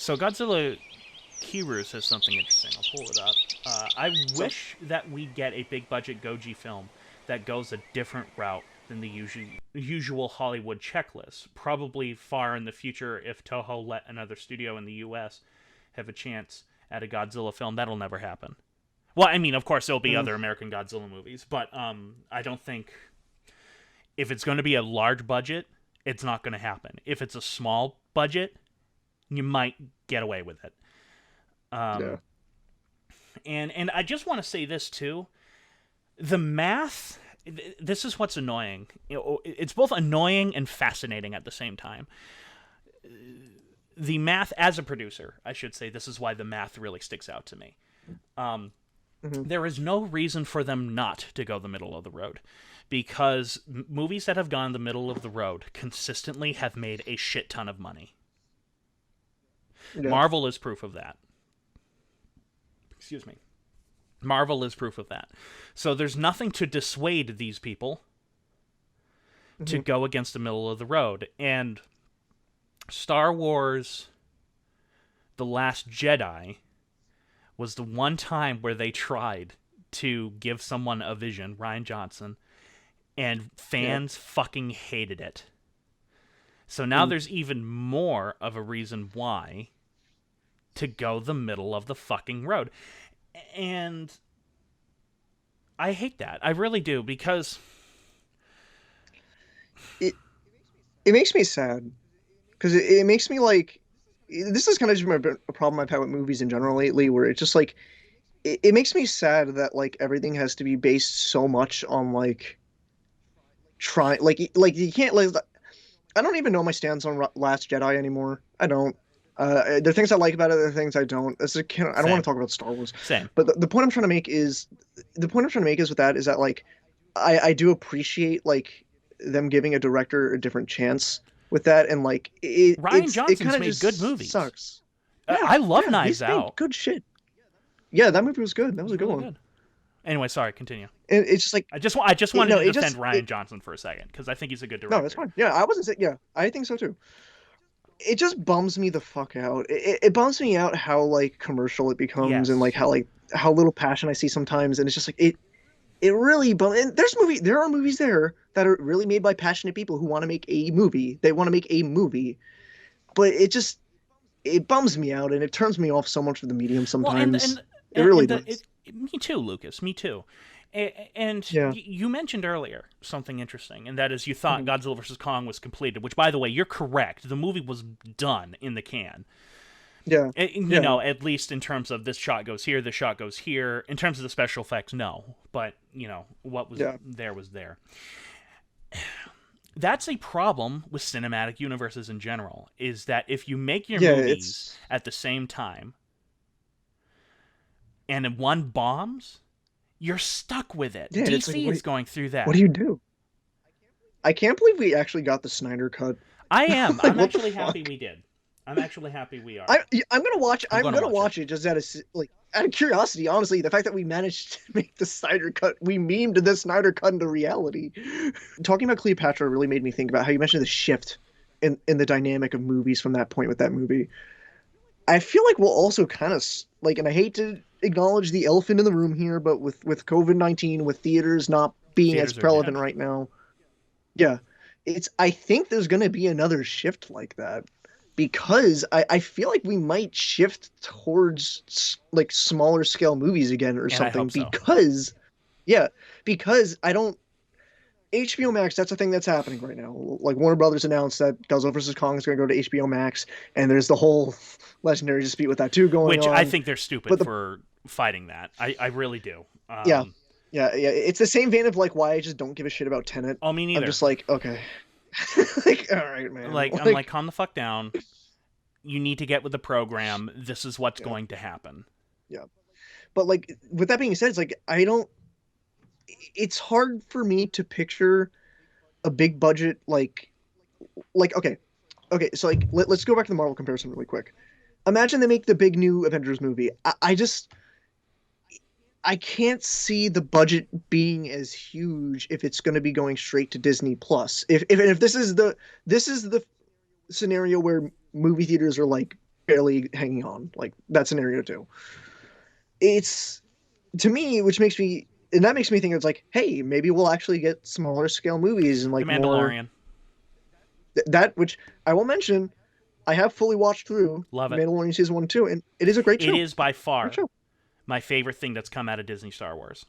So Godzilla Kiru says something interesting. I'll pull it up. I So wish that we get a big budget Goji film that goes a different route than the usual Hollywood checklist. Probably far in the future, if Toho let another studio in the U.S. have a chance at a Godzilla film, that'll never happen. Well, I mean, of course, there'll be mm, other American Godzilla movies, but I don't think if it's going to be a large budget, it's not going to happen. If it's a small budget, you might get away with it. yeah, And I just want to say this too: the math. This is what's annoying. It's both annoying and fascinating at the same time. The math, as a producer, I should say, this is why the math really sticks out to me. hmm There is no reason for them not to go the middle of the road, because movies that have gone the middle of the road consistently have made a shit ton of money. yeah, Marvel is proof of that. Excuse me. Marvel is proof of that. So there's nothing to dissuade these people to hmm go against the middle of the road. And Star Wars The Last Jedi was the one time where they tried to give someone a vision, Ryan Johnson, and yeah. fans fucking hated it. So now Mm. there's even more of a reason why to go the middle of the fucking road. And I hate that. I really do, because It it makes me sad because it makes me like this is kind of just a problem I've had with movies in general lately, where it's just like it makes me sad that like everything has to be based so much on like try like you can't like I don't even know my stance on Last Jedi anymore. I don't. There are things I like about it. There are things I don't. I don't want same. to talk about Star Wars, Same. but the point I'm trying to make is the point I'm trying to make is with that is that like I do appreciate like them giving a director a different chance with that, and like Ryan it Johnson's kind of made good just movies. sucks. Yeah, I love yeah, Knives he's made Out. good shit. Yeah, that movie was good. That It was was a good really one. good. Anyway, sorry, continue. And it's just like I just wanted to it defend just Ryan Johnson for a second, because I think he's a good no, that's director. fine. Yeah, I wasn't saying yeah, I think so too. It just bums me the fuck out. It bums me out how like commercial it becomes and Yes. like how little passion I see sometimes, and it's just like it really and there are movies there that are really made by passionate people who want to make a movie. They want to make a movie, but it bums me out and it turns me off so much of the medium Well, sometimes. It really does. me too, Lucas. Me too. And Yeah. you mentioned earlier something interesting, and that is you thought Mhm. Godzilla vs Kong was completed. Which, by the way, you're correct. The movie was done in the can. Yeah. You Yeah. know, at least in terms of this shot goes here, this shot goes here. In terms of the special effects, no. But you know what was Yeah. there was there. That's a problem with cinematic universes in general. Is that if you make your Yeah, movies it's at the same time and one bombs, you're stuck with it. yeah, it's like DC is going through what do that. you do? I can't believe we actually got the Snyder cut. I am. Like I'm what the actually happy fuck? we did. I'm actually happy we are. I I'm gonna watch. I'm I'm gonna gonna watch it. watch it just like out of curiosity. Honestly, the fact that we managed to make the Snyder cut, we memed the Snyder cut into reality. Talking about Cleopatra really made me think about how you mentioned the shift in the dynamic of movies from that point with that movie. I feel like we'll also kind of like, and I hate to acknowledge the elephant in the room here, but with COVID-19, with theaters not being as Theaters are prevalent dead. right now, yeah, it's. I think there's gonna be another shift like that because I feel like we might shift towards like smaller scale movies again or And I something hope so. because yeah, because I don't HBO Max, that's a thing that's happening right now. Like Warner Brothers announced that Godzilla vs. Kong is going to go to HBO Max, and there's the whole legendary dispute with that too going Which I on. think they're stupid But the for fighting that. I really do. yeah, yeah, it's the same vein of like why I just don't give a shit about Tenet. Oh, me I'm neither. just like, okay, like all right, man, I'm like, like calm the fuck down. You need to get with the program. This is what's yeah, going to happen. yeah. But like with that being said, it's like I don't. It's hard for me to picture a big budget like okay, okay. So like let's go back to the Marvel comparison really quick. Imagine they make the big new Avengers movie. I just I can't see the budget being as huge if it's going to be going straight to Disney Plus. If this is the scenario where movie theaters are like barely hanging on, like that scenario too. It's to me, which makes me, and that makes me think it's like, hey, maybe we'll actually get smaller scale movies and The like more Mandalorian. that. Which I will mention, I have fully watched through Love it. Mandalorian season 1 and 2, and it is a great It show. is by Great far show. my favorite thing that's come out of Disney Star Wars.